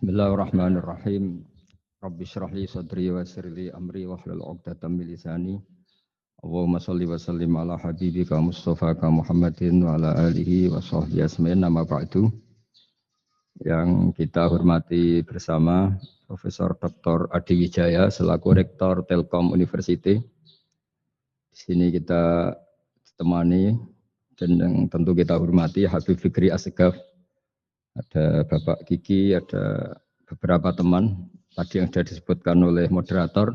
Bismillahirrahmanirrahim. Rabbi shrah li sadri wa yassir li amri wahlul 'uqdatam min lisani. Allahumma shalli wa sallim ala habibika Mustafa Muhammadin wa ala alihi wa sahbihi asma'in nama ba'du. Yang kita hormati bersama Profesor Dr. Adi Wijaya selaku Rektor Telkom University. Di sini kita ditemani dan yang tentu kita hormati Habib Fikri Assegaf. Ada Bapak Kiki, ada beberapa teman tadi yang sudah disebutkan oleh moderator.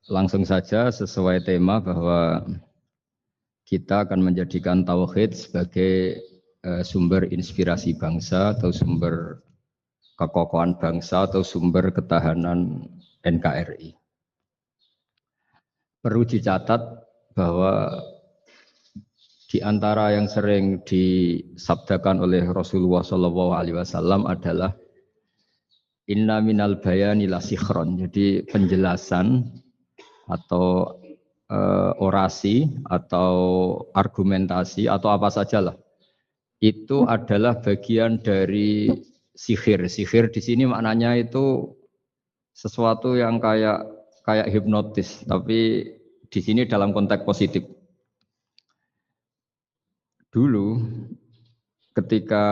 Langsung saja sesuai tema bahwa kita akan menjadikan tauhid sebagai sumber inspirasi bangsa atau sumber kekokohan bangsa atau sumber ketahanan NKRI. Perlu dicatat bahwa di antara yang sering disabdakan oleh Rasulullah SAW adalah inna minal bayani la sikhron. Jadi penjelasan atau orasi atau argumentasi atau apa sajalah itu adalah bagian dari sihir. Sihir di sini maknanya itu sesuatu yang kayak hipnotis, tapi di sini dalam konteks positif. Dulu ketika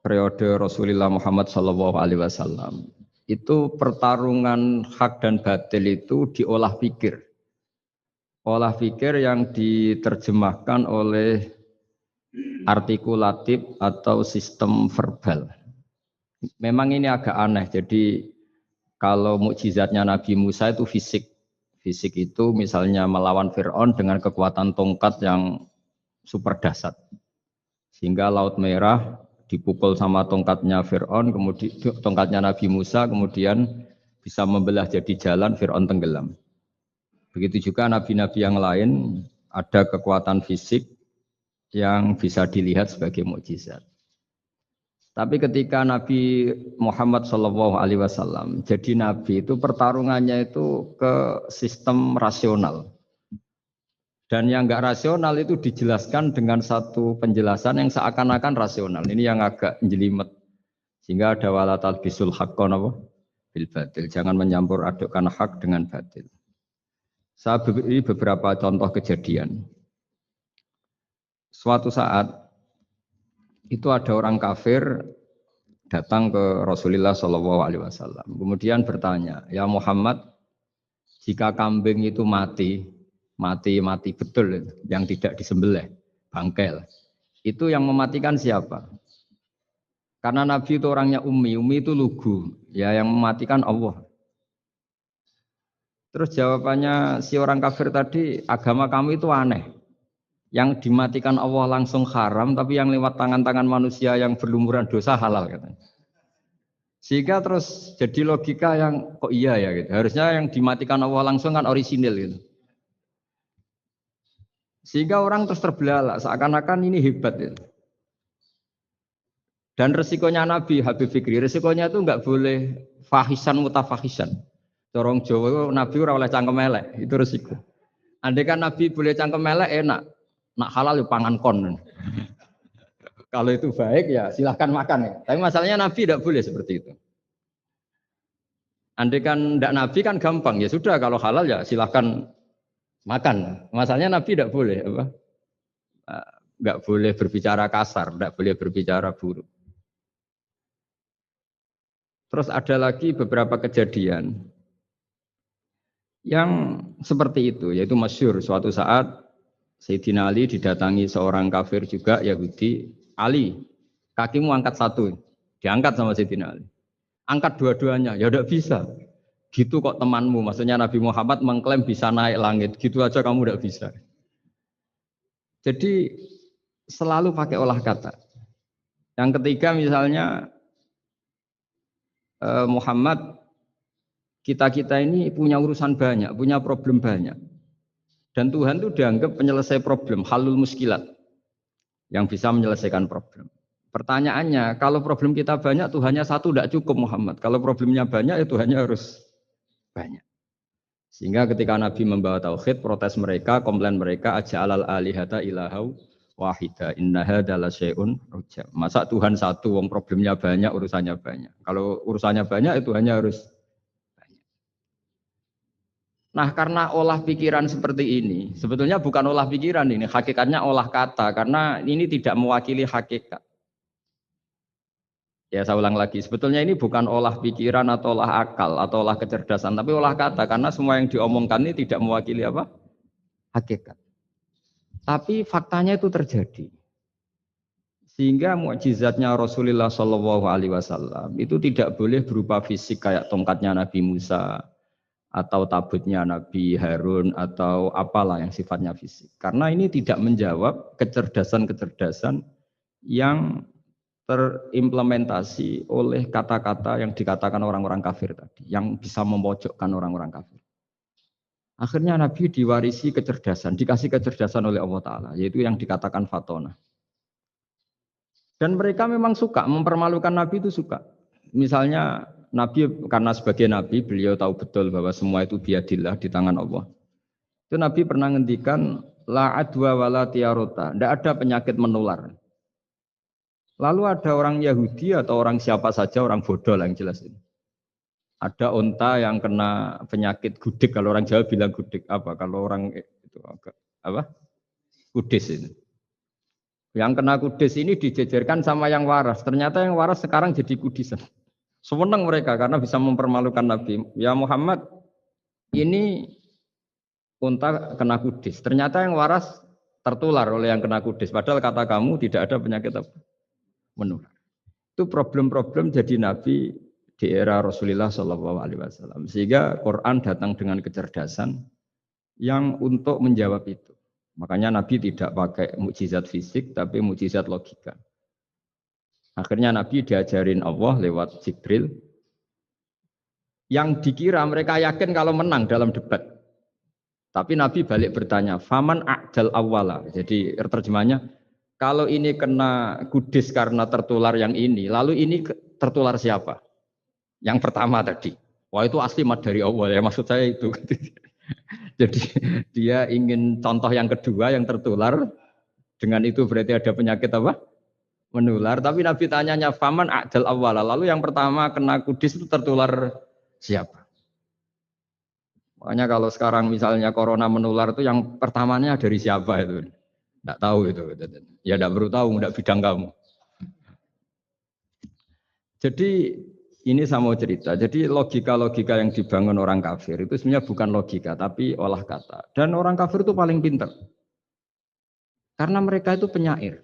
periode Rasulullah Muhammad SAW itu pertarungan hak dan batil itu diolah pikir. Olah pikir yang diterjemahkan oleh artikulatif atau sistem verbal. Memang ini agak aneh. Jadi kalau mukjizatnya Nabi Musa itu fisik. Fisik itu misalnya melawan Fir'aun dengan kekuatan tongkat yang super dahsyat. Sehingga Laut Merah dipukul sama tongkatnya Fir'aun, kemudian tongkatnya Nabi Musa, kemudian bisa membelah jadi jalan, Fir'aun tenggelam. Begitu juga nabi-nabi yang lain ada kekuatan fisik yang bisa dilihat sebagai mukjizat. Tapi ketika Nabi Muhammad SAW jadi nabi itu pertarungannya itu ke sistem rasional. Dan yang enggak rasional itu dijelaskan dengan satu penjelasan yang seakan-akan rasional. Ini yang agak jelimet. Sehingga ada wala talbisul haqqan bil batil. Jangan menyampur adukkan hak dengan batil. Saya beri beberapa contoh kejadian. Suatu saat itu ada orang kafir datang ke Rasulullah SAW. Kemudian bertanya, ya Muhammad, jika kambing itu mati betul, yang tidak disembelih, bangkel. Itu yang mematikan siapa? Karena Nabi itu orangnya ummi itu lugu, ya yang mematikan Allah. Terus jawabannya si orang kafir tadi, agama kamu itu aneh. Yang dimatikan Allah langsung haram, tapi yang lewat tangan-tangan manusia yang berlumuran dosa halal katanya. Sehingga terus jadi logika yang kok iya ya gitu. Harusnya yang dimatikan Allah langsung kan orisinil gitu. Sehingga orang terus terbelalak, seakan-akan ini hebat ya. Dan resikonya Nabi Habib Fikri, resikonya itu enggak boleh fahisan mutafahisan. Corong Jawa Nabi ora oleh cangkem elek, itu resiko. Andai kan Nabi boleh cangkem elek enak, nak halal ya pangan kon. Kalau itu baik ya silahkan makan ya. Tapi masalahnya Nabi tidak boleh seperti itu. Andai kan tidak Nabi kan gampang, ya sudah kalau halal ya silahkan makan. Masalahnya Nabi tidak boleh apa? Enggak boleh berbicara kasar, enggak boleh berbicara buruk. Terus ada lagi beberapa kejadian yang seperti itu, yaitu masyhur suatu saat Sayyidina Ali didatangi seorang kafir juga Yahudi. Ali, kakimu angkat satu, diangkat sama Sayyidina Ali. Angkat dua-duanya, ya tidak bisa. Gitu kok temanmu, maksudnya Nabi Muhammad mengklaim bisa naik langit, gitu aja kamu tidak bisa. Jadi selalu pakai olah kata. Yang ketiga misalnya Muhammad, kita ini punya urusan banyak, punya problem banyak. Dan Tuhan itu dianggap penyelesai problem, halul muskilat, yang bisa menyelesaikan problem. Pertanyaannya, kalau problem kita banyak, Tuhannya satu tidak cukup Muhammad. Kalau problemnya banyak, ya Tuhannya harus banyak. Sehingga ketika Nabi membawa tauhid, protes mereka, komplain mereka, aja'alal alihata ilahau wahida inna hadza la syai'un ujab. Masa Tuhan satu wong problemnya banyak, urusannya banyak. Kalau urusannya banyak itu hanya harus banyak. Nah, karena olah pikiran seperti ini, sebetulnya bukan olah pikiran ini, hakikatnya olah kata karena ini tidak mewakili hakikat. Ya saya ulang lagi, sebetulnya ini bukan olah pikiran atau olah akal atau olah kecerdasan, tapi olah kata karena semua yang diomongkan ini tidak mewakili apa? Hakikat. Tapi faktanya itu terjadi. Sehingga mukjizatnya Rasulullah Shallallahu Alaihi Wasallam itu tidak boleh berupa fisik kayak tongkatnya Nabi Musa atau tabutnya Nabi Harun atau apalah yang sifatnya fisik. Karena ini tidak menjawab kecerdasan-kecerdasan yang terimplementasi oleh kata-kata yang dikatakan orang-orang kafir tadi, yang bisa memojokkan orang-orang kafir. Akhirnya Nabi diwarisi kecerdasan, dikasih kecerdasan oleh Allah Ta'ala, yaitu yang dikatakan fatona. Dan mereka memang suka, mempermalukan Nabi itu suka. Misalnya Nabi, karena sebagai Nabi, beliau tahu betul bahwa semua itu biadillah di tangan Allah. Itu Nabi pernah ngendikan, la adwa wala tiarota, tidak ada penyakit menular. Lalu ada orang Yahudi atau orang siapa saja, orang bodoh lah yang jelas ini. Ada unta yang kena penyakit gudik, kalau orang Jawa bilang gudik apa? Kalau orang itu apa? Kudis ini. Yang kena kudis ini dijejerkan sama yang waras. Ternyata yang waras sekarang jadi kudisan. Senang mereka karena bisa mempermalukan Nabi. Ya Muhammad, ini unta kena kudis. Ternyata yang waras tertular oleh yang kena kudis. Padahal kata kamu tidak ada penyakit apa? Menular. Itu problem-problem jadi Nabi di era Rasulullah Shallallahu Alaihi Wasallam. Sehingga Quran datang dengan kecerdasan yang untuk menjawab itu. Makanya Nabi tidak pakai mukjizat fisik, tapi mukjizat logika. Akhirnya Nabi diajarin Allah lewat Jibril, yang dikira mereka yakin kalau menang dalam debat. Tapi Nabi balik bertanya, faman a'dal awwala. Jadi terjemahnya, kalau ini kena kudis karena tertular yang ini, lalu ini tertular siapa? Yang pertama tadi. Wah itu asli mat dari Allah ya, maksud saya itu. Jadi dia ingin contoh yang kedua yang tertular, dengan itu berarti ada penyakit apa? Menular. Tapi Nabi tanyanya, faman a'dal awwala. Lalu yang pertama kena kudis itu tertular siapa? Makanya kalau sekarang misalnya corona menular itu yang pertamanya dari siapa itu? Tidak tahu itu. Ya tidak perlu tahu, tidak bidang kamu. Jadi ini saya mau cerita. Jadi logika-logika yang dibangun orang kafir itu sebenarnya bukan logika, tapi olah kata. Dan orang kafir itu paling pintar. Karena mereka itu penyair.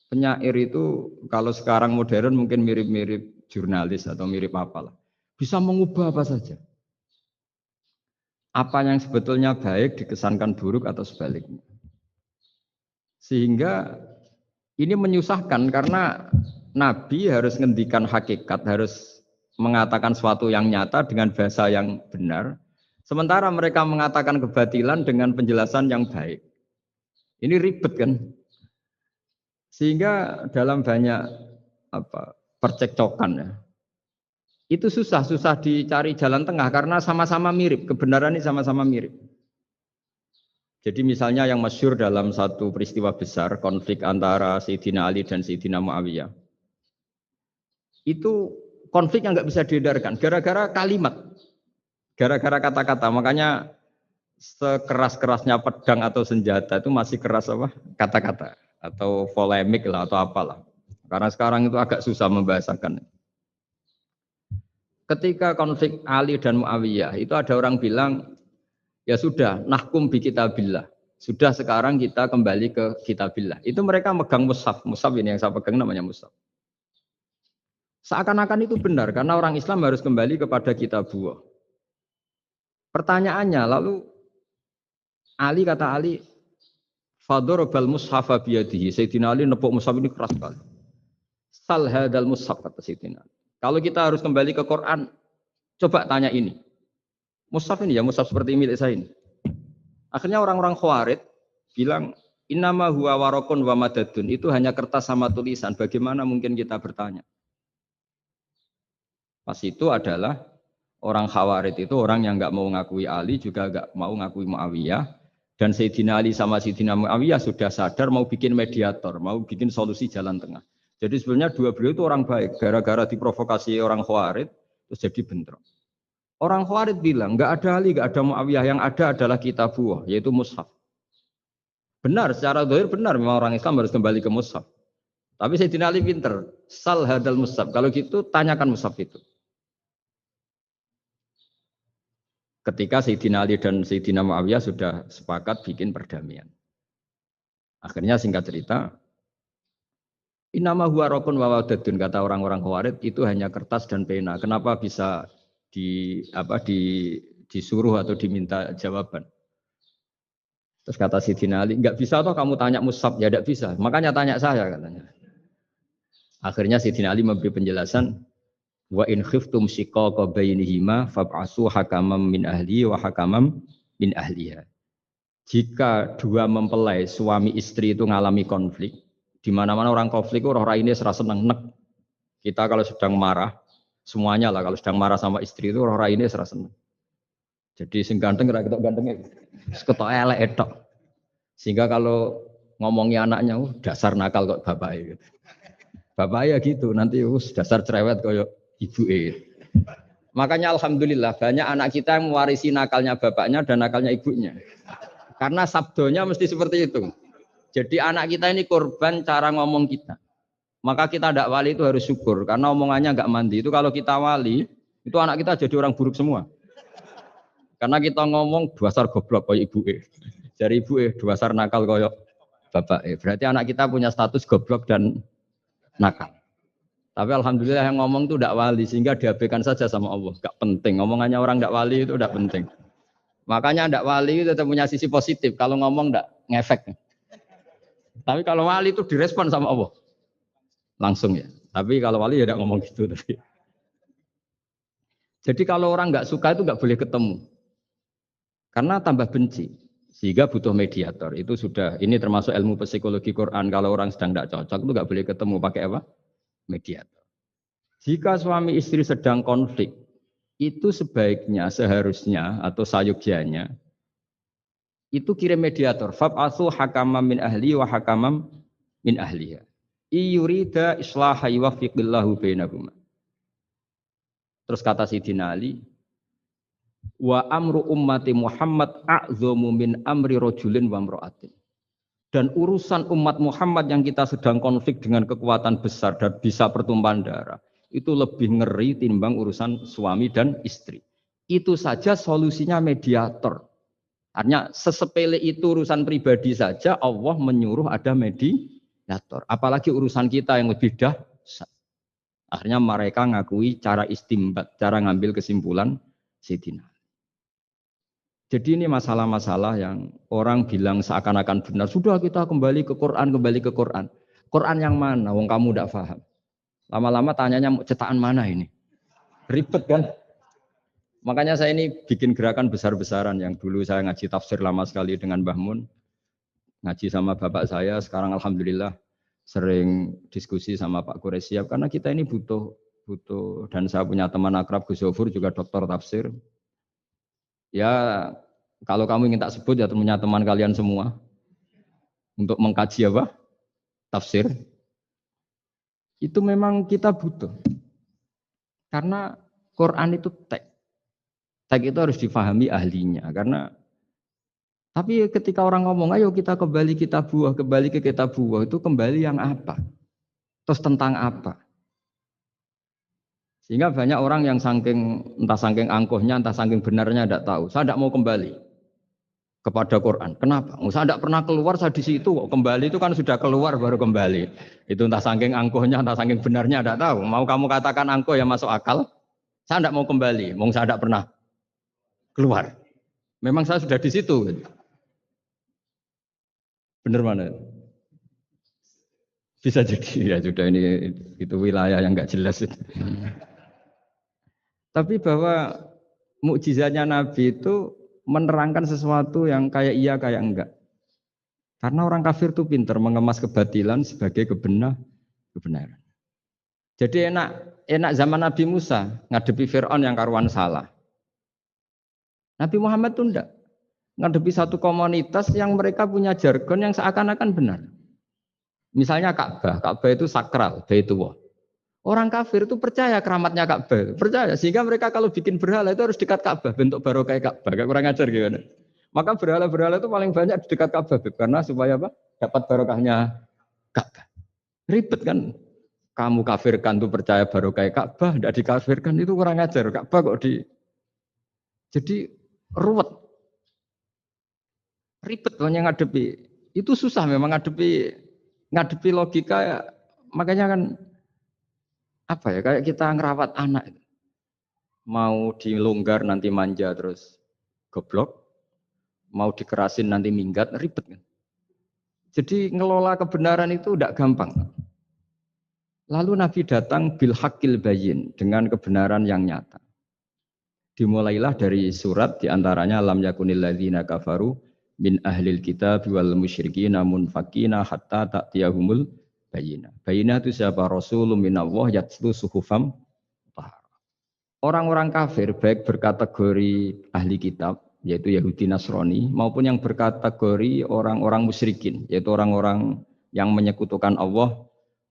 Penyair itu kalau sekarang modern mungkin mirip-mirip jurnalis atau mirip apalah. Bisa mengubah apa saja. Apa yang sebetulnya baik dikesankan buruk atau sebaliknya. Sehingga ini menyusahkan karena Nabi harus ngendikan hakikat, harus mengatakan sesuatu yang nyata dengan bahasa yang benar. Sementara mereka mengatakan kebatilan dengan penjelasan yang baik. Ini ribet kan? Sehingga dalam banyak percekcokan ya, itu susah dicari jalan tengah karena sama-sama mirip, kebenaran ini sama-sama mirip. Jadi misalnya yang masyhur dalam satu peristiwa besar, konflik antara Sayyidina Ali dan Sayyidina Muawiyah. Itu konflik yang nggak bisa dihindarkan, gara-gara kalimat, gara-gara kata-kata. Makanya sekeras-kerasnya pedang atau senjata itu masih keras apa? Kata-kata atau polemik lah atau apalah. Karena sekarang itu agak susah membahasakan. Ketika konflik Ali dan Muawiyah, itu ada orang bilang, ya sudah, nahkum bi kitabillah. Sudah sekarang kita kembali ke kitabillah. Itu mereka megang mushaf. Mushaf ini yang saya pegang namanya mushaf. Seakan-akan itu benar karena orang Islam harus kembali kepada kitabullah. Pertanyaannya lalu Ali kata Ali, fadharabal mushafa biyadihi. Sayyidina Ali nepuk mushaf ini keras sekali. Sal hadal mushaf kata Sayyidina Ali. Kalau kita harus kembali ke Quran, coba tanya ini. Mushaf ini ya, mushaf seperti milik saya ini. Akhirnya orang-orang Khawarij bilang, innama huwa warakun wa madadun. Itu hanya kertas sama tulisan. Bagaimana mungkin kita bertanya? Pas itu adalah orang Khawarij itu orang yang enggak mau ngakui Ali, juga enggak mau ngakui Muawiyah. Dan Sayyidina Ali sama Sayyidina Muawiyah sudah sadar mau bikin mediator, mau bikin solusi jalan tengah. Jadi sebenarnya dua beliau itu orang baik, gara-gara diprovokasi orang Khawarij terus jadi bentrok. Orang Khawarij bilang, nggak ada Ali, nggak ada Muawiyah, yang ada adalah kitabullah, yaitu mushaf. Benar, secara zahir benar, memang orang Islam harus kembali ke mushaf. Tapi Sayyidina Ali pinter, sal hadal mushaf. Kalau gitu, tanyakan mushaf itu. Ketika Sayyidina Ali dan Sayyidina Muawiyah sudah sepakat bikin perdamaian. Akhirnya singkat cerita, Innama huwa rokun wa wadadun, kata orang-orang Khawarij itu hanya kertas dan pena. Kenapa bisa disuruh atau diminta jawaban? Terus kata Sayyidina Ali, enggak bisa toh kamu tanya mushaf, ya enggak bisa. Makanya tanya saya katanya. Akhirnya Sayyidina Ali memberi penjelasan, wa in khiftum shiqaqa bainihima fab'asu hakamam min ahli wa hakamam min ahliha. Jika dua mempelai suami istri itu ngalami konflik, di mana-mana orang konflik roh raine serasa seneng nek. Kita kalau sedang marah, semuanya lah kalau sedang marah sama istri itu roh raine serasa seneng. Jadi sing ganteng ra ketok gantenge, ketok elek etok. Sehingga kalau ngomongi anaknya, dasar nakal kok bapaknya gitu. Bapaknya gitu, nanti dasar cerewet koyo ibuke. Makanya alhamdulillah banyak anak kita yang mewarisi nakalnya bapaknya dan nakalnya ibunya. Karena sabdonya mesti seperti itu. Jadi anak kita ini korban cara ngomong kita. Maka kita tidak wali itu harus syukur karena omongannya nggak mandi. Itu kalau kita wali, itu anak kita jadi orang buruk semua. Karena kita ngomong dasar goblok koyo ibuke. Dari ibuke dasar nakal koyo bapake. Berarti anak kita punya status goblok dan nakal. Tapi alhamdulillah yang ngomong itu tidak wali sehingga diabaikan saja sama Allah. Gak penting. Ngomongannya orang tidak wali itu tidak penting. Makanya tidak wali itu tetap punya sisi positif. Kalau ngomong tidak ngefek. Tapi kalau wali itu direspon sama Allah. Langsung ya. Tapi kalau wali ya tidak ngomong gitu. Jadi kalau orang nggak suka itu nggak boleh ketemu. Karena tambah benci. Sehingga butuh mediator. Itu sudah, ini termasuk ilmu psikologi Quran. Kalau orang sedang tidak cocok itu nggak boleh ketemu. Pakai apa? Mediator. Jika suami istri sedang konflik, itu sebaiknya, seharusnya atau sayugyanya itu kirim mediator. Fab'atsu hakamam min ahli wa hakamam min ahliha. Iyurida islaha yuwaffiqillahu bainahuma. Terus kata Sayyidina Ali, wa amru ummati Muhammad a'dhamu min amri rajulin wa imra'atin. Dan urusan umat Muhammad yang kita sedang konflik dengan kekuatan besar dan bisa pertumpahan darah, itu lebih ngeri timbang urusan suami dan istri. Itu saja solusinya mediator. Artinya sesepele itu urusan pribadi saja Allah menyuruh ada mediator. Apalagi urusan kita yang lebih dahsyat. Akhirnya mereka ngakui cara istimbat, cara ngambil kesimpulan Sayyidina. Jadi ini masalah-masalah yang orang bilang seakan-akan benar. Sudah kita kembali ke Quran, kembali ke Quran. Quran yang mana? Wong kamu tidak paham. Lama-lama tanyanya cetakan mana ini? Ribet kan? Makanya saya ini bikin gerakan besar-besaran yang dulu saya ngaji tafsir lama sekali dengan Mbah Mun. Ngaji sama bapak saya, sekarang alhamdulillah sering diskusi sama Pak Quraisyab karena kita ini butuh dan saya punya teman akrab Gus Zofur juga doktor tafsir. Ya kalau kamu ingin tak sebut ya punya teman kalian semua untuk mengkaji apa? Tafsir. Itu memang kita butuh. Karena Quran itu teks. Teks itu harus difahami ahlinya karena tapi ketika orang ngomong ayo kita kembali ke kitabullah itu kembali yang apa? Terus tentang apa? Sehingga banyak orang yang entah saking angkuhnya, entah saking benarnya tidak tahu. Saya tidak mau kembali kepada Quran. Kenapa? Saya tidak pernah keluar, saya di situ kok. Kembali itu kan sudah keluar baru kembali. Itu entah saking angkuhnya, entah saking benarnya tidak tahu. Mau kamu katakan angkuh yang masuk akal? Saya tidak mau kembali. Saya tidak pernah keluar. Memang saya sudah di situ. Benar mana? Bisa jadi ya sudah ini itu wilayah yang nggak jelas. Tapi bahwa mukjizatnya Nabi itu menerangkan sesuatu yang kayak iya kayak enggak. Karena orang kafir itu pintar mengemas kebatilan sebagai kebenaran. Jadi enak zaman Nabi Musa ngadepi Fir'aun yang karuan salah. Nabi Muhammad itu enggak. ngadepi satu komunitas yang mereka punya jargon yang seakan-akan benar. Misalnya Ka'bah, Ka'bah itu sakral, Baitullah. Orang kafir itu percaya keramatnya Ka'bah, percaya sehingga mereka kalau bikin berhala itu harus dekat Ka'bah, bentuk barokah Ka'bah, kayak kurang ajar gimana. Maka berhala-berhala itu paling banyak di dekat Ka'bah karena supaya apa? Dapat barokahnya Ka'bah. Ribet kan? Kamu kafirkan tuh percaya barokah Ka'bah, tidak dikafirkan itu kurang ajar. Ka'bah kok di jadi ruwet. Ribet hanya ngadepi. Itu susah memang ngadepi logika ya. Makanya kan apa ya kayak kita ngerawat anak mau dilonggar nanti manja terus goblok, mau dikerasin nanti minggat ribet kan. Jadi ngelola kebenaran itu tidak gampang. Lalu Nabi datang bil haqqil bayyin dengan kebenaran yang nyata. Dimulailah dari surat diantaranya lam yakunil ladzina kafaru min ahlil kitab wal musyrikin munfakina hatta ta'tiyahumul bayyinah. Bayyinah itu siapa? Rasulun minallah yatlu suhufam tahara. Orang-orang kafir baik berkategori ahli kitab yaitu Yahudi Nasrani maupun yang berkategori orang-orang musyrikin yaitu orang-orang yang menyekutukan Allah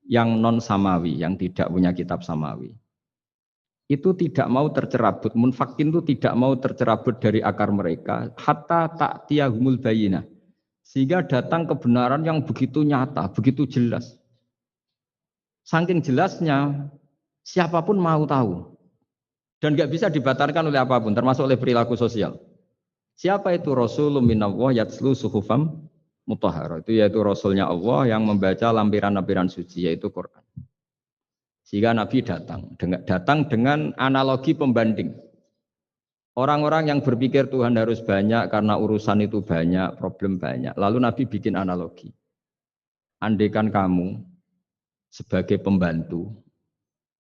yang non samawi, yang tidak punya kitab samawi. Itu tidak mau tercerabut, munfakin itu tidak mau tercerabut dari akar mereka hatta ta'tiyahumul bayyinah. Sehingga datang kebenaran yang begitu nyata, begitu jelas. Saking jelasnya siapapun mau tahu. Dan enggak bisa dibatalkan oleh apapun, termasuk oleh perilaku sosial. Siapa itu Rasulun minallah yatslu suhufam mutahharah. Itu yaitu Rasulnya Allah yang membaca lampiran-lampiran suci yaitu Quran. Sehingga Nabi datang dengan analogi pembanding. Orang-orang yang berpikir Tuhan harus banyak karena urusan itu banyak, problem banyak. Lalu Nabi bikin analogi. Andaikan kamu sebagai pembantu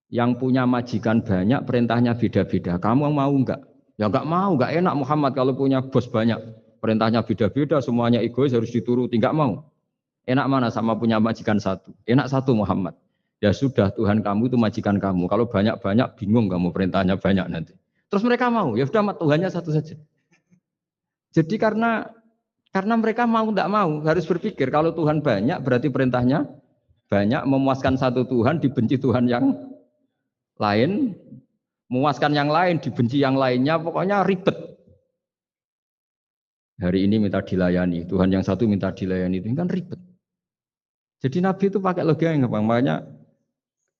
yang punya majikan banyak, perintahnya beda-beda. Kamu mau enggak? Ya enggak mau, enggak enak Muhammad kalau punya bos banyak. Perintahnya beda-beda, semuanya egois harus dituruti, enggak mau. Enak mana sama punya majikan satu? Enak satu Muhammad. Ya sudah Tuhan kamu itu majikan kamu. Kalau banyak-banyak bingung kamu perintahnya banyak nanti. Terus mereka mau, ya sudah Tuhannya satu saja. Jadi karena mereka mau tidak mau harus berpikir kalau Tuhan banyak berarti perintahnya banyak, memuaskan satu Tuhan dibenci Tuhan yang lain, memuaskan yang lain dibenci yang lainnya, pokoknya ribet. Hari ini minta dilayani, Tuhan yang satu minta dilayani itu kan ribet. Jadi Nabi itu pakai logika yang gampang, makanya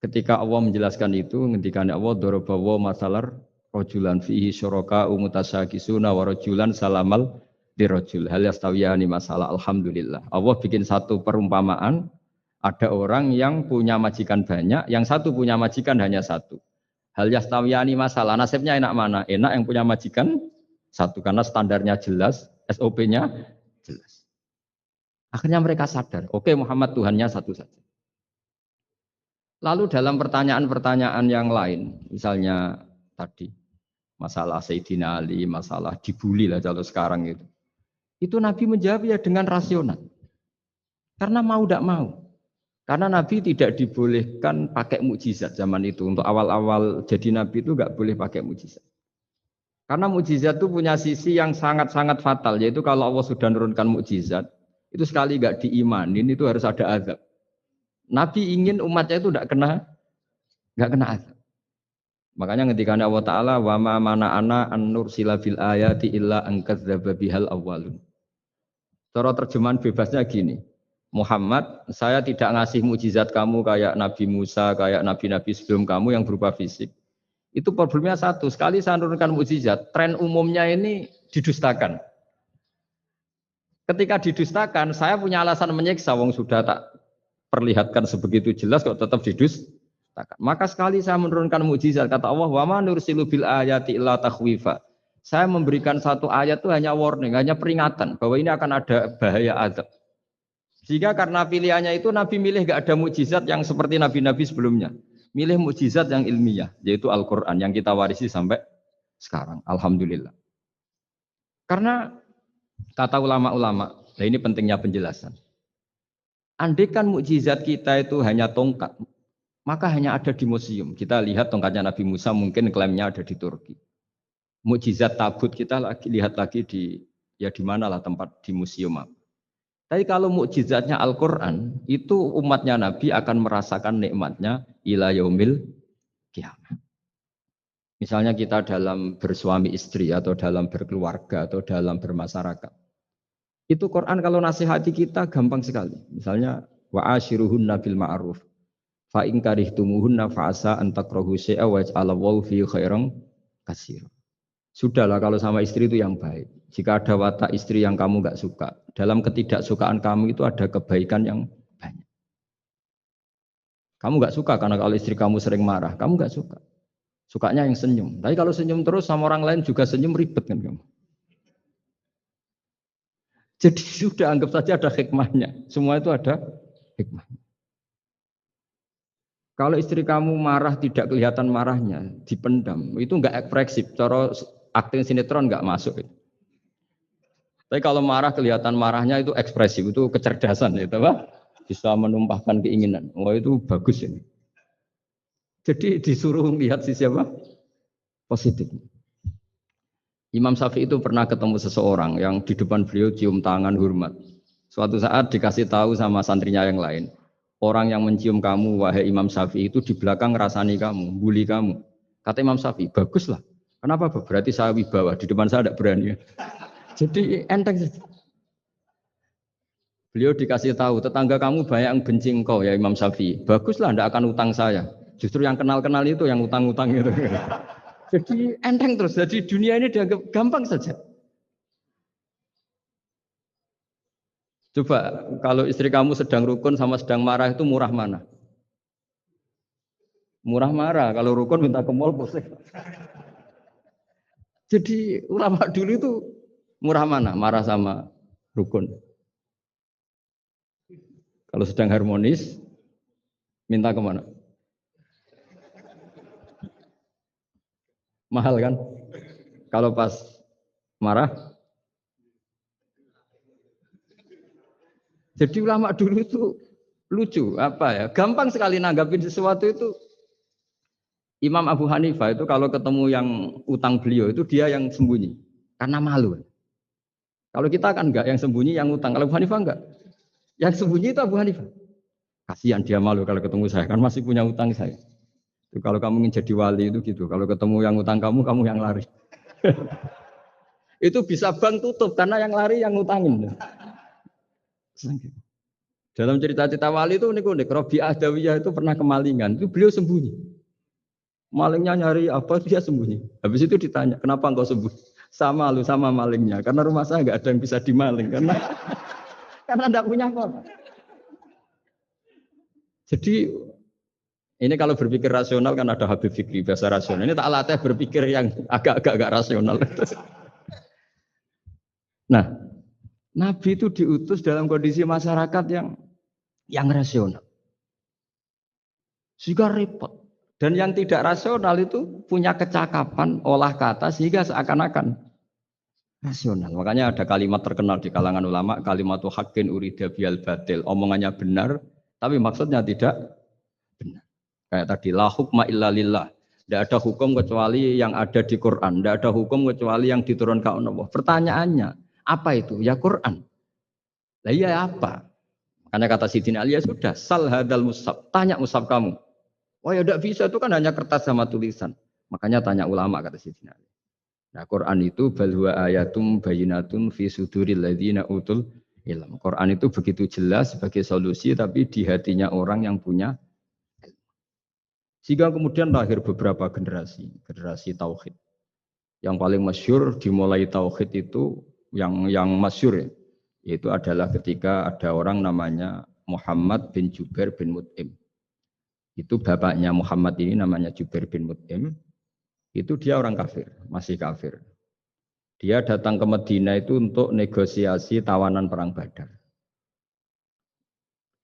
ketika Allah menjelaskan itu, ketika Allah dorobawa masalar rojulan fihi syuraka umutasakisuna wa rojulan salamal dirojul hal yastawiyani masalah. Alhamdulillah Allah bikin satu perumpamaan, ada orang yang punya majikan banyak, yang satu punya majikan hanya satu. Hal yastawiyani masalah, nasibnya enak mana? Enak yang punya majikan satu karena standarnya jelas, SOP-nya jelas. Akhirnya mereka sadar, oke Muhammad Tuhannya satu saja. Lalu dalam pertanyaan-pertanyaan yang lain, misalnya tadi masalah Sayyidina Ali, masalah dibully lah kalau sekarang itu Nabi menjawab ya dengan rasional. Karena mau tidak mau. Karena Nabi tidak dibolehkan pakai mukjizat zaman itu. Untuk awal-awal jadi Nabi itu nggak boleh pakai mukjizat. Karena mukjizat itu punya sisi yang sangat-sangat fatal, yaitu kalau Allah sudah menurunkan mukjizat, itu sekali nggak diimanin itu harus ada azab. Nabi ingin umatnya itu nggak kena azab. Makanya ketika Allah Ta'ala wa ma mana ana an nursila bil ayati illa an kadzdzaba bihal awwalun. Cara terjemahan bebasnya gini. Muhammad, saya tidak ngasih mukjizat kamu kayak Nabi Musa, kayak nabi-nabi sebelum kamu yang berupa fisik. Itu problemnya satu, sekali saya menurunkan mukjizat, tren umumnya ini didustakan. Ketika didustakan, saya punya alasan menyiksa, wong sudah tak perlihatkan sebegitu jelas kok tetap didustakan. Maka sekali saya menurunkan mukjizat, kata Allah, wa ma nursilu bil ayati illa takhwifa. Saya memberikan satu ayat itu hanya warning, hanya peringatan bahwa ini akan ada bahaya azab. Sehingga karena pilihannya itu Nabi milih gak ada mukjizat yang seperti nabi-nabi sebelumnya. Milih mukjizat yang ilmiah, yaitu Al-Quran yang kita warisi sampai sekarang. Alhamdulillah. Karena kata ulama-ulama, nah ini pentingnya penjelasan. Andaikan mukjizat kita itu hanya tongkat, maka hanya ada di museum. Kita lihat tongkatnya Nabi Musa mungkin klaimnya ada di Turki. Mukjizat tabut kita lihat lagi di ya di manalah tempat di museum apa. Tapi kalau mukjizatnya Al-Quran, itu umatnya Nabi akan merasakan nikmatnya ila yaumil kiamat. Misalnya kita dalam bersuami istri atau dalam berkeluarga atau dalam bermasyarakat. Itu Quran kalau nasihati kita gampang sekali. Misalnya wa ashiruhunna bil ma'ruf. Fa in karihtumuhunna fa asa an takrahu syai'a wa yaj'alallahu fi khairan katsira. Sudahlah kalau sama istri itu yang baik. Jika ada watak istri yang kamu enggak suka, dalam ketidaksukaan kamu itu ada kebaikan yang banyak. Kamu enggak suka karena kalau istri kamu sering marah, kamu enggak suka. Sukanya yang senyum. Tapi kalau senyum terus sama orang lain juga senyum, ribet kan kamu. Jadi sudah anggap saja ada hikmahnya. Semua itu ada hikmahnya. Kalau istri kamu marah tidak kelihatan marahnya, dipendam, itu enggak ekspresif. Cara akting sinetron enggak masuk. Tapi kalau marah kelihatan marahnya itu ekspresif, itu kecerdasan, itu apa? Bisa menumpahkan keinginan. Wah itu bagus ini. Jadi disuruh lihat sisi apa? Positif. Imam Syafi'i itu pernah ketemu seseorang yang di depan beliau cium tangan hormat. Suatu saat dikasih tahu sama santrinya yang lain, orang yang mencium kamu, wahai Imam Syafi'i itu di belakang ngerasani kamu, bully kamu. Kata Imam Syafi'i, baguslah. Kenapa? Berarti saya wibawa, di depan saya tidak berani. Jadi enteng saja. Beliau dikasih tahu, tetangga kamu banyak yang benci engkau ya Imam Syafi'i. Baguslah, tidak akan utang saya. Justru yang kenal-kenal itu yang utang-utang itu. Jadi enteng terus. Jadi dunia ini dianggap gampang saja. Coba kalau istri kamu sedang rukun sama sedang marah itu murah mana? Murah marah. Kalau rukun minta ke mall pusing. Jadi ulama dulu itu murah mana? Marah sama rukun. Kalau sedang harmonis minta kemana? Mahal kan? Kalau pas marah. Jadi ulama dulu itu lucu, apa ya? Gampang sekali nanggapin sesuatu itu. Imam Abu Hanifah itu kalau ketemu yang utang beliau itu dia yang sembunyi karena malu. Kalau kita kan enggak yang sembunyi yang utang. Kalau Abu Hanifah enggak. Yang sembunyi itu Abu Hanifah. Kasihan dia malu kalau ketemu saya kan masih punya utang saya. Itu kalau kamu ingin jadi wali itu gitu. Kalau ketemu yang utang kamu yang lari. Itu bisa bank tutup karena yang lari yang ngutangin. Dalam cerita-cerita wali itu unik-unik. Rabi'ah Adawiyah itu pernah kemalingan. Itu beliau sembunyi. Malingnya nyari apa dia sembunyi. Habis itu ditanya, kenapa engkau sembunyi? Sama lu sama malingnya. Karena rumah saya nggak ada yang bisa dimaling. Karena enggak punya apa-apa. Jadi ini kalau berpikir rasional kan ada Habib Fikri bahasa rasional. Ini tak latih berpikir yang agak rasional. Nah, Nabi itu diutus dalam kondisi masyarakat yang rasional. Sehingga repot. Dan yang tidak rasional itu punya kecakapan olah kata sehingga seakan-akan rasional. Makanya ada kalimat terkenal di kalangan ulama, kalimatu haqqin urida biyal batil. Omongannya benar, tapi maksudnya tidak benar. Kayak tadi, la hukma illa lillah. Tidak ada hukum kecuali yang ada di Quran. Tidak ada hukum kecuali yang diturunkan Allah. Pertanyaannya, apa itu? Ya Quran. Lah iya apa? Karena kata Sidin Ali, ya sudah, sal hadal mushaf. Tanya mushaf kamu. Oh ya tidak bisa, itu kan hanya kertas sama tulisan. Makanya tanya ulama, kata Sidin Ali. Nah Quran itu balwa ayatum bayinatun fi suduril ladzina utul ilm. Quran itu begitu jelas sebagai solusi, tapi di hatinya orang yang punya. Sehingga kemudian lahir beberapa generasi tauhid. Yang paling masyhur dimulai tauhid itu yang masyhur ya, yaitu adalah ketika ada orang namanya Muhammad bin Jubair bin Mut'im. Itu bapaknya Muhammad ini namanya Jubair bin Mut'im. Itu dia orang kafir, masih kafir. Dia datang ke Madinah itu untuk negosiasi tawanan perang Badar.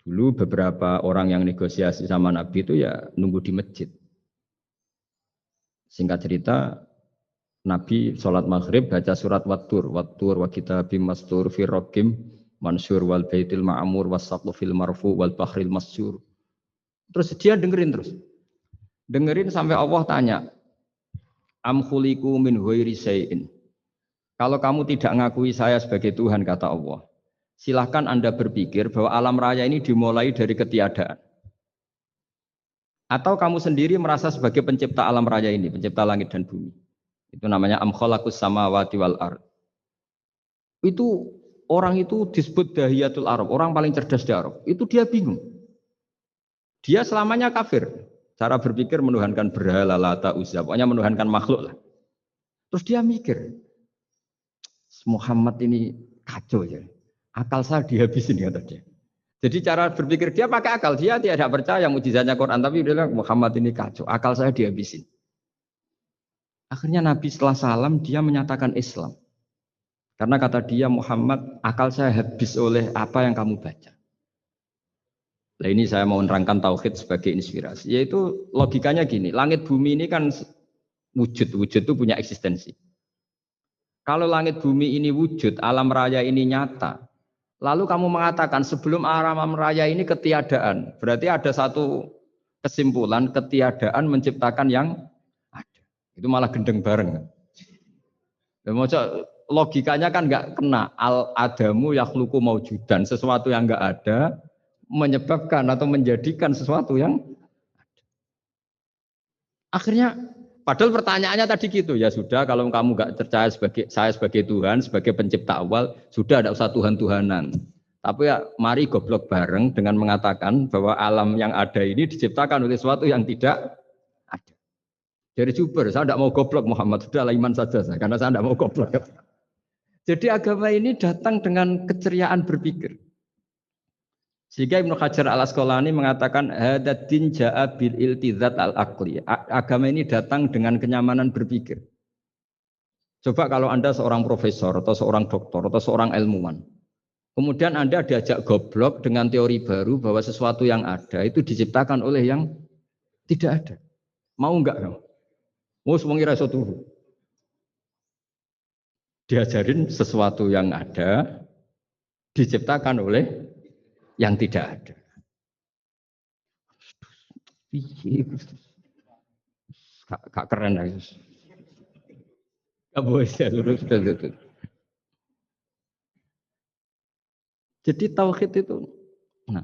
Dulu beberapa orang yang negosiasi sama Nabi itu ya nunggu di masjid. Singkat cerita, Nabi sholat maghrib baca surat Wattur wa kitabim mastur fi raqim mansur wal baitil ma'mur was-saqfu fil marfu wal bahril masyur. Terus dia dengerin terus. Dengerin sampai Allah tanya, am khuliqu min ghairi syai'in. Kalau kamu tidak ngakui saya sebagai Tuhan, kata Allah, silahkan Anda berpikir bahwa alam raya ini dimulai dari ketiadaan. Atau kamu sendiri merasa sebagai pencipta alam raya ini, pencipta langit dan bumi. Itu namanya am khalaqus samawati wal ard. Itu orang itu disebut dahiyatul Arab, orang paling cerdas di Arab. Itu dia bingung. Dia selamanya kafir. Cara berpikir menuhankan berhala, Lata, Uzza, pokoknya menuhankan makhluk lah. Terus dia mikir, Muhammad ini kacau ya. Akal saya dihabisin kata dia. Jadi cara berpikir dia pakai akal. Dia tidak percaya mukjizatnya Quran, tapi dia bilang Muhammad ini kacau. Akal saya dihabisin. Akhirnya Nabi setelah salam dia menyatakan Islam. Karena kata dia Muhammad, akal saya habis oleh apa yang kamu baca. Nah ini saya mau menerangkan tauhid sebagai inspirasi. Yaitu logikanya gini, langit bumi ini kan wujud itu punya eksistensi. Kalau langit bumi ini wujud, alam raya ini nyata. Lalu kamu mengatakan sebelum alam raya ini ketiadaan. Berarti ada satu kesimpulan ketiadaan menciptakan yang ada. Itu malah gendeng bareng. Logikanya kan nggak kena. Al-adamu yakhluqu maujudan. Sesuatu yang nggak ada menyebabkan atau menjadikan sesuatu yang ada. Akhirnya padahal pertanyaannya tadi gitu, ya sudah kalau kamu nggak percaya saya sebagai Tuhan, sebagai pencipta awal, sudah ada usah Tuhan-Tuhanan. Tapi ya mari goblok bareng dengan mengatakan bahwa alam yang ada ini diciptakan oleh sesuatu yang tidak ada. Dari Juber, saya tidak mau goblok Muhammad, sudah iman saja saya, karena saya tidak mau goblok. Jadi agama ini datang dengan keceriaan berpikir. Sehingga Ibnu Hajar al-Asqalani mengatakan hadatin ja'a bil iltizat al-aqli. Agama ini datang dengan kenyamanan berpikir. Coba kalau Anda seorang profesor atau seorang doktor atau seorang ilmuwan. Kemudian Anda diajak goblok dengan teori baru bahwa sesuatu yang ada itu diciptakan oleh yang tidak ada. Mau enggak kamu? Mau semengira iso turu. Diajarin sesuatu yang ada diciptakan oleh yang tidak ada. Gak keren lah. Gak boleh ya, lurus. Jadi tauhid itu. Nah,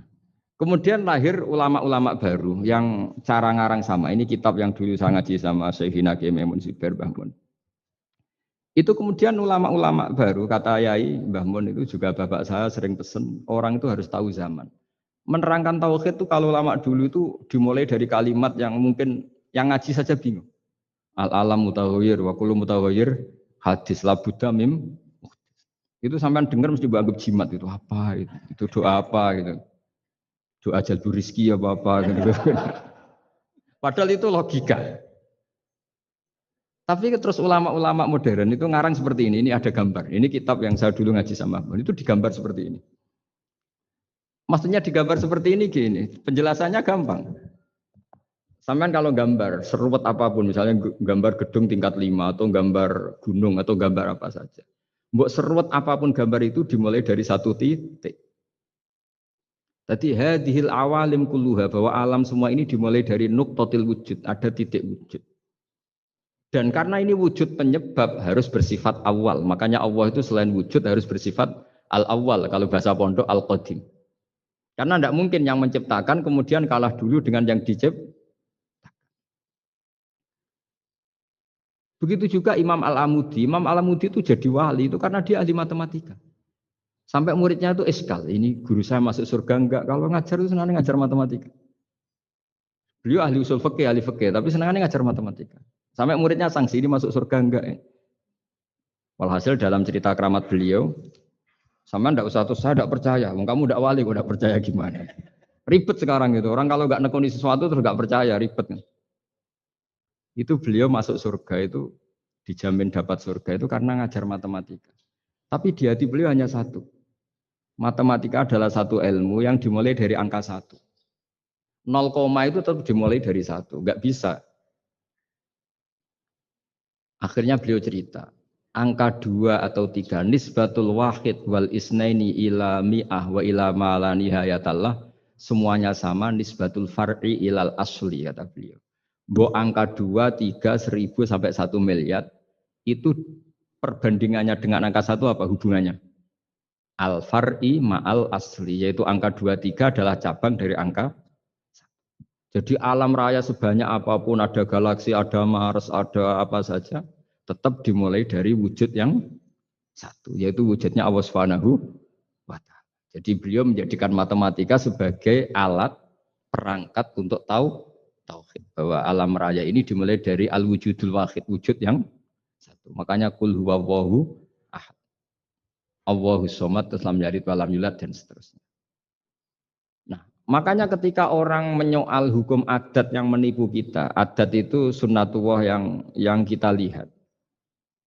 kemudian lahir ulama-ulama baru yang cara ngarang sama. Ini kitab yang dulu saya ngaji sama Syekhina Kiai Maimun Siber Mbah Mun. Itu kemudian ulama-ulama baru, kata Yai Mbah Mun itu juga bapak saya sering pesen, orang itu harus tahu zaman. Menerangkan tauhid itu kalau lama dulu itu dimulai dari kalimat yang mungkin yang ngaji saja bingung. Al-alam mutawir, wa kullu mutawir, hadis la buddha mim. Itu sampean dengar mesti anggap jimat itu apa itu? Itu doa apa gitu. Doa jalbur rizki apa gitu. Padahal itu logika. Tapi terus ulama-ulama modern itu ngarang seperti ini ada gambar. Ini kitab yang saya dulu ngaji sama Mbak, itu digambar seperti ini. Maksudnya digambar seperti ini gini, penjelasannya gampang. Sampai kalau gambar seruat apapun, misalnya gambar gedung tingkat 5 atau gambar gunung atau gambar apa saja. Mbok seruat apapun gambar itu dimulai dari satu titik. Tadi hadhil awalim kulluha, bahwa alam semua ini dimulai dari nuqtatil wujud, ada titik wujud. Dan karena ini wujud penyebab harus bersifat awal. Makanya Allah itu selain wujud harus bersifat al-awwal. Kalau bahasa pondok al-qadim. Karena tidak mungkin yang menciptakan kemudian kalah dulu dengan yang diciptakan. Begitu juga Imam Al-Amudi. Imam Al-Amudi itu jadi wali itu karena dia ahli matematika. Sampai muridnya itu eskal. Ini guru saya masuk surga enggak. Kalau ngajar itu senangnya ngajar matematika. Beliau ahli usul fikih, ahli fikih. Tapi senangnya ngajar matematika. Sampai muridnya sanksi, ini masuk surga enggak ya? Walhasil dalam cerita keramat beliau, sama ndak usah tuh saya ndak percaya, kamu ndak wali, kok ndak percaya gimana? Ribet sekarang gitu, orang kalau nggak nekuni sesuatu terus nggak percaya, ribet kan? Itu beliau masuk surga itu dijamin dapat surga itu karena ngajar matematika. Tapi di hati beliau hanya satu, matematika adalah satu ilmu yang dimulai dari angka 1. 0, itu tetap dimulai dari 1, nggak bisa. Akhirnya beliau cerita, angka 2 atau 3, nisbatul wahid wal isnaini ila mi'ah wa ila ma la nihayatallah, semuanya sama, nisbatul far'i ilal asli, kata beliau. Angka 2, 3, 1000 sampai 1 miliar, itu perbandingannya dengan angka 1 apa hubungannya? Al-far'i ma'al asli, yaitu angka 23 adalah cabang dari angka. Jadi alam raya sebanyak apapun, ada galaksi, ada Mars, ada apa saja, tetap dimulai dari wujud yang satu, yaitu wujudnya Allah Subhanahu wa Ta'ala. Jadi beliau menjadikan matematika sebagai alat perangkat untuk tahu tauhid, bahwa alam raya ini dimulai dari al-wujudul wahid, wujud yang satu. Makanya kul huwallahu ahad, Allahus somad, terus lam yalid wa lam yulad, dan seterusnya. Nah, makanya ketika orang menyoal hukum adat yang menipu kita, adat itu sunnatullah yang kita lihat.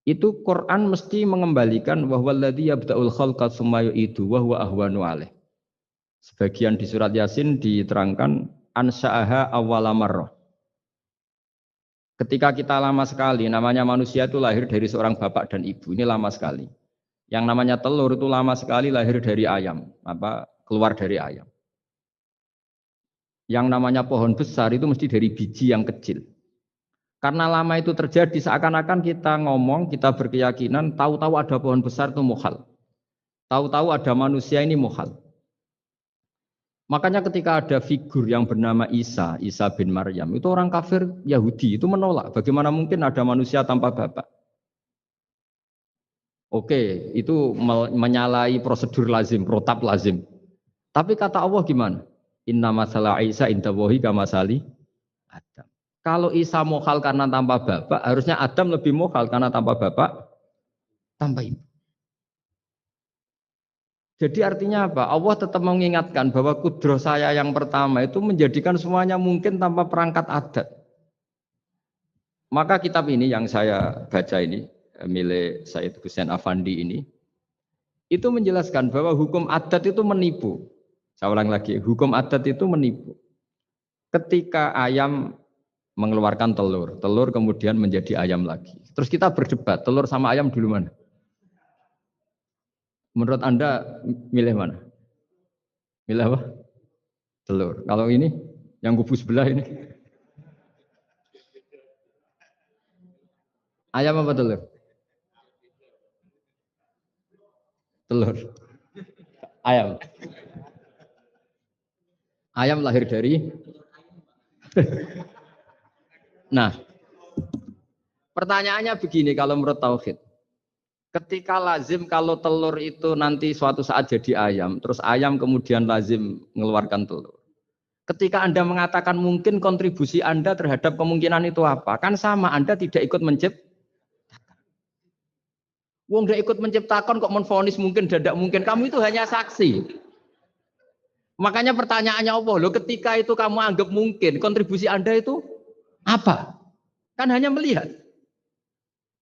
Itu Quran mesti mengembalikan bahwa alladzi yabda'ul khalqa tsumma yu'idu wa huwa ahwanu alaih. Sebagian di surat Yasin diterangkan ansha'aha awwala marrah. Ketika kita lama sekali, namanya manusia itu lahir dari seorang bapak dan ibu, ini lama sekali. Yang namanya telur itu lama sekali lahir dari ayam, keluar dari ayam. Yang namanya pohon besar itu mesti dari biji yang kecil. Karena lama itu terjadi, seakan-akan kita ngomong, kita berkeyakinan, tahu-tahu ada pohon besar itu mukhal. Tahu-tahu ada manusia ini mukhal. Makanya ketika ada figur yang bernama Isa bin Maryam, itu orang kafir Yahudi, itu menolak. Bagaimana mungkin ada manusia tanpa bapak? Oke, itu menyalahi prosedur lazim, protap lazim. Tapi kata Allah gimana? Inna masalah Isa indawahi kamasali Adam. Kalau Isa mukhal karena tanpa bapak, harusnya Adam lebih mukhal karena tanpa bapak, tanpa ibu. Jadi artinya apa? Allah tetap mengingatkan bahwa kudroh saya yang pertama itu menjadikan semuanya mungkin tanpa perangkat adat. Maka kitab ini yang saya baca ini, milik Said Hussein Afandi ini, itu menjelaskan bahwa hukum adat itu menipu. Saya ulang lagi, hukum adat itu menipu. Ketika ayam mengeluarkan telur, telur kemudian menjadi ayam lagi. Terus kita berdebat, telur sama ayam dulu mana? Menurut Anda milih mana? Milih apa? Telur. Kalau ini, yang kubu sebelah ini. Ayam apa telur? Telur. Ayam. Ayam lahir dari. Nah, pertanyaannya begini kalau menurut tauhid. Ketika lazim kalau telur itu nanti suatu saat jadi ayam, terus ayam kemudian lazim mengeluarkan telur. Ketika Anda mengatakan mungkin kontribusi Anda terhadap kemungkinan itu apa? Kan sama, Anda tidak ikut menciptakan. Wong tidak ikut menciptakan kok menfonis mungkin tidak mungkin. Kamu itu hanya saksi. Makanya pertanyaannya Allah, loh ketika itu kamu anggap mungkin, kontribusi Anda itu apa? Kan hanya melihat.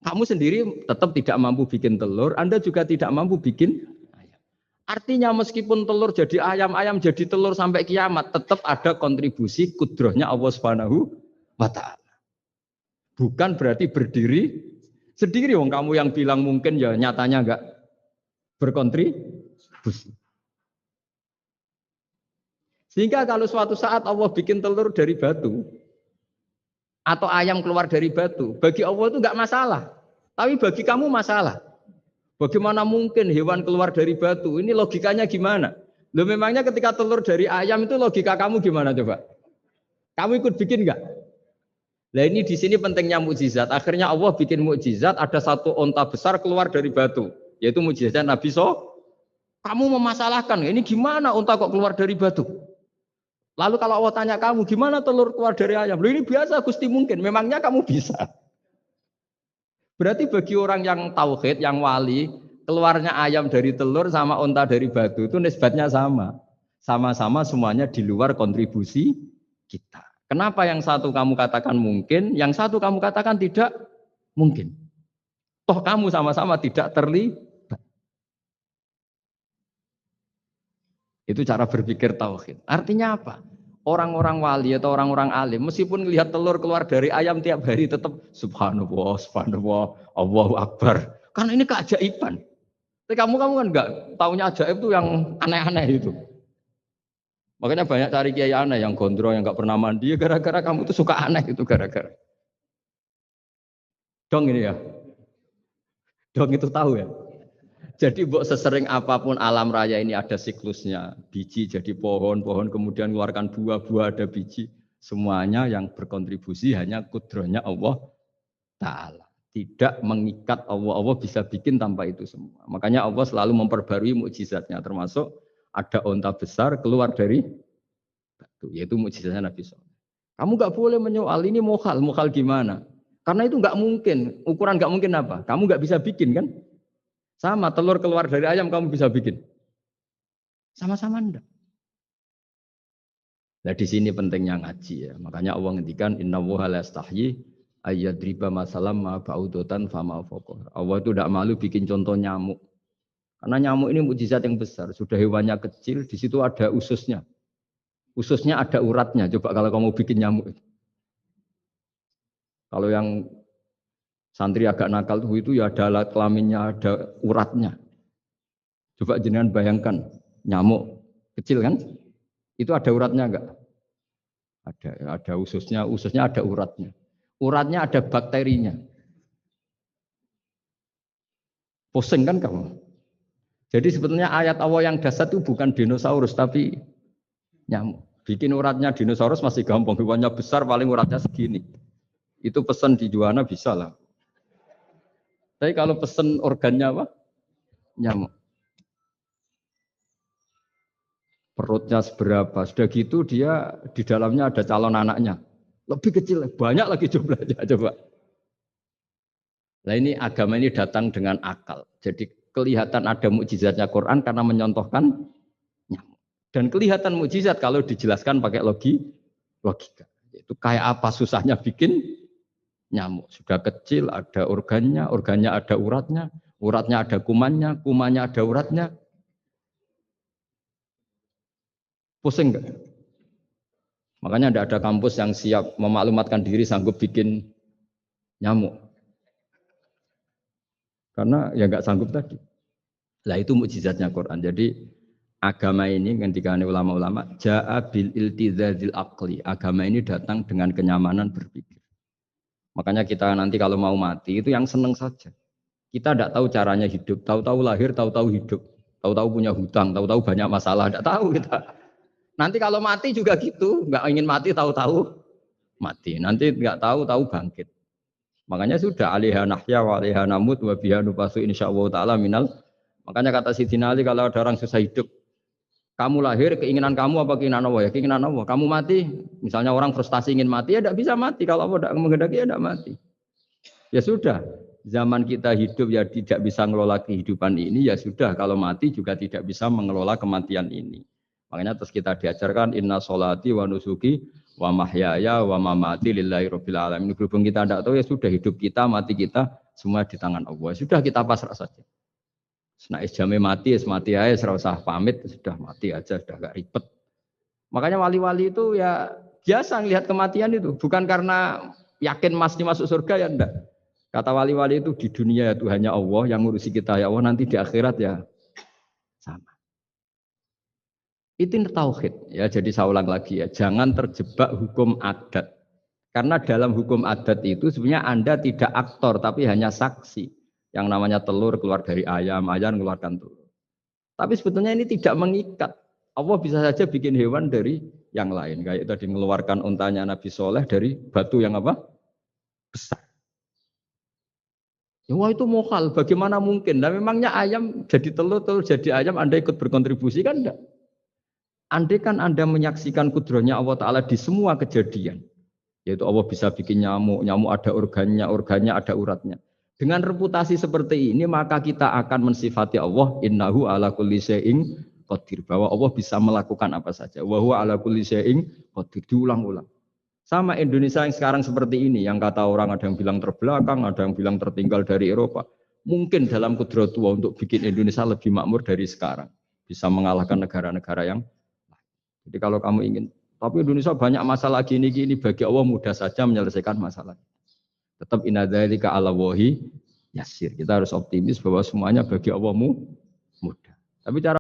Kamu sendiri tetap tidak mampu bikin telur, Anda juga tidak mampu bikin ayam. Artinya meskipun telur jadi ayam, ayam jadi telur sampai kiamat, tetap ada kontribusi kudrohnya Allah Subhanahu wa Ta'ala. Bukan berarti berdiri sendiri. Wong kamu yang bilang mungkin ya nyatanya enggak berkontribusi. Sehingga kalau suatu saat Allah bikin telur dari batu atau ayam keluar dari batu, bagi Allah itu enggak masalah. Tapi bagi kamu masalah. Bagaimana mungkin hewan keluar dari batu? Ini logikanya gimana? Loh memangnya ketika telur dari ayam itu logika kamu gimana coba? Kamu ikut bikin enggak? Nah ini di sini pentingnya mukjizat. Akhirnya Allah bikin mukjizat, ada satu onta besar keluar dari batu, yaitu mukjizat Nabi So. Kamu memasalahkan, ini gimana onta kok keluar dari batu? Lalu kalau Allah tanya kamu, gimana telur keluar dari ayam? Loh ini biasa Gusti mungkin, memangnya kamu bisa? Berarti bagi orang yang tauhid, yang wali, keluarnya ayam dari telur sama onta dari batu itu nisbatnya sama. Sama-sama semuanya di luar kontribusi kita. Kenapa yang satu kamu katakan mungkin, yang satu kamu katakan tidak mungkin? Toh kamu sama-sama tidak terlibat. Itu cara berpikir tauhid. Artinya apa? Orang-orang wali atau orang-orang alim, meskipun melihat telur keluar dari ayam tiap hari tetap subhanallah, subhanallah, Allahu Akbar. Karena ini keajaiban. Tapi kamu kan enggak taunya ajaib itu yang aneh-aneh itu. Makanya banyak cari kiai aneh yang gondrong, yang enggak pernah mandi, gara-gara kamu itu suka aneh itu gara-gara. Dong ini ya. Dong itu tahu ya. Jadi buat sesering apapun alam raya ini ada siklusnya. Biji jadi pohon, pohon kemudian mengeluarkan buah, buah ada biji. Semuanya yang berkontribusi hanya kudrohnya Allah Ta'ala. Tidak mengikat Allah. Allah bisa bikin tanpa itu semua. Makanya Allah selalu memperbarui mukjizatnya. Termasuk ada onta besar keluar dari batu. Yaitu mukjizatnya Nabi SAW. Kamu nggak boleh menyoal ini mukhal. Mukhal gimana? Karena itu nggak mungkin. Ukuran nggak mungkin apa? Kamu nggak bisa bikin kan? Sama telur keluar dari ayam kamu bisa bikin. Sama-sama enggak. Nah di sini pentingnya ngaji ya. Makanya Allah ngendikan innallaha la yastahyi ayyadriba masalam ma ba'udatan fama fawqa. Allah itu tidak malu bikin contoh nyamuk. Karena nyamuk ini mukjizat yang besar. Sudah hewannya kecil, di situ ada ususnya. Ususnya ada uratnya. Coba kalau kamu bikin nyamuk. Kalau yang santri agak nakal itu ya ada alat kelaminnya, ada uratnya. Coba jenengan bayangkan nyamuk kecil kan? Itu ada uratnya enggak? Ada ususnya ada uratnya. Uratnya ada bakterinya. Pusing kan kamu? Jadi sebetulnya ayat Allah yang dasar itu bukan dinosaurus tapi nyamuk. Bikin uratnya dinosaurus masih gampang, hewannya besar paling uratnya segini. Itu pesan di Juwana bisa lah. Tapi kalau pesan organnya apa? Nyamuk. Perutnya seberapa, sudah gitu dia di dalamnya ada calon anaknya. Lebih kecil, banyak lagi jumlahnya, coba. Nah ini agama ini datang dengan akal. Jadi kelihatan ada mukjizatnya Quran karena menyontohkan nyamuk. Dan kelihatan mukjizat kalau dijelaskan pakai logika. Itu kayak apa susahnya bikin nyamuk. Sudah kecil, ada organnya, organnya ada uratnya, uratnya ada kumannya, kumannya ada uratnya. Pusing enggak? Makanya tidak ada kampus yang siap memaklumatkan diri sanggup bikin nyamuk. Karena ya enggak sanggup tadi. Lah itu mukjizatnya Quran. Jadi agama ini ketika ulama-ulama ja'a bil iltizazil aqli. Agama ini datang dengan kenyamanan berpikir. Makanya kita nanti kalau mau mati itu yang seneng saja. Kita tidak tahu caranya hidup, tahu-tahu lahir, tahu-tahu hidup, tahu-tahu punya hutang, tahu-tahu banyak masalah, tidak tahu kita. Nanti kalau mati juga gitu, nggak ingin mati tahu-tahu mati. Nanti nggak tahu-tahu bangkit. Makanya sudah alaiha nahya wa alaiha namut wa biha nubasu insyaallah taala minal. Makanya kata Sidina Ali kalau ada orang susah hidup, kamu lahir keinginan kamu apa keinginan Allah ya? Keinginan Allah. Kamu mati, misalnya orang frustasi ingin mati ya tidak bisa mati. Kalau Allah tidak menghendaki ya tidak mati. Ya sudah, zaman kita hidup ya tidak bisa mengelola kehidupan ini ya sudah. Kalau mati juga tidak bisa mengelola kematian ini. Makanya terus kita diajarkan inna sholati wa nusuki wa mahyaya wa mamati lillahi rabbil alamin. Berhubung kita tidak tahu ya sudah hidup kita, mati kita semua di tangan Allah. Sudah kita pasrah saja. Nah, jamnya mati aja, serah usah pamit, sudah mati aja, sudah gak ribet. Makanya wali-wali itu ya biasa ngelihat kematian itu, bukan karena yakin pasti masuk surga ya enggak. Kata wali-wali itu di dunia itu hanya Allah yang ngurusi kita ya Allah, nanti di akhirat ya sama. Itu tauhid ya. Jadi saya ulang lagi ya, jangan terjebak hukum adat. Karena dalam hukum adat itu sebenarnya Anda tidak aktor tapi hanya saksi. Yang namanya telur keluar dari ayam, ayam mengeluarkan telur. Tapi sebetulnya ini tidak mengikat. Allah bisa saja bikin hewan dari yang lain. Kayak tadi mengeluarkan untanya Nabi Soleh dari batu yang apa? Besar. Ya wah itu mukhal, bagaimana mungkin? Nah memangnya ayam jadi telur, telur jadi ayam, Anda ikut berkontribusi kan enggak? Andai kan Anda menyaksikan kudrohnya Allah Ta'ala di semua kejadian, yaitu Allah bisa bikin nyamuk, nyamuk ada organnya, organnya ada uratnya. Dengan reputasi seperti ini, maka kita akan mensifati Allah, innahu ala kulli syai'in qadir, bahwa Allah bisa melakukan apa saja. Wa huwa ala kulli syai'in qadir, diulang-ulang. Sama Indonesia yang sekarang seperti ini, yang kata orang ada yang bilang terbelakang, ada yang bilang tertinggal dari Eropa. Mungkin dalam kudrat Tuhan untuk bikin Indonesia lebih makmur dari sekarang. Bisa mengalahkan negara-negara yang jadi kalau kamu ingin, tapi Indonesia banyak masalah gini-gini, bagi Allah mudah saja menyelesaikan masalah. Tetap inna dzalika 'ala Allahi yasir. Kita harus optimis bahwa semuanya bagi Allah mudah. Tapi cara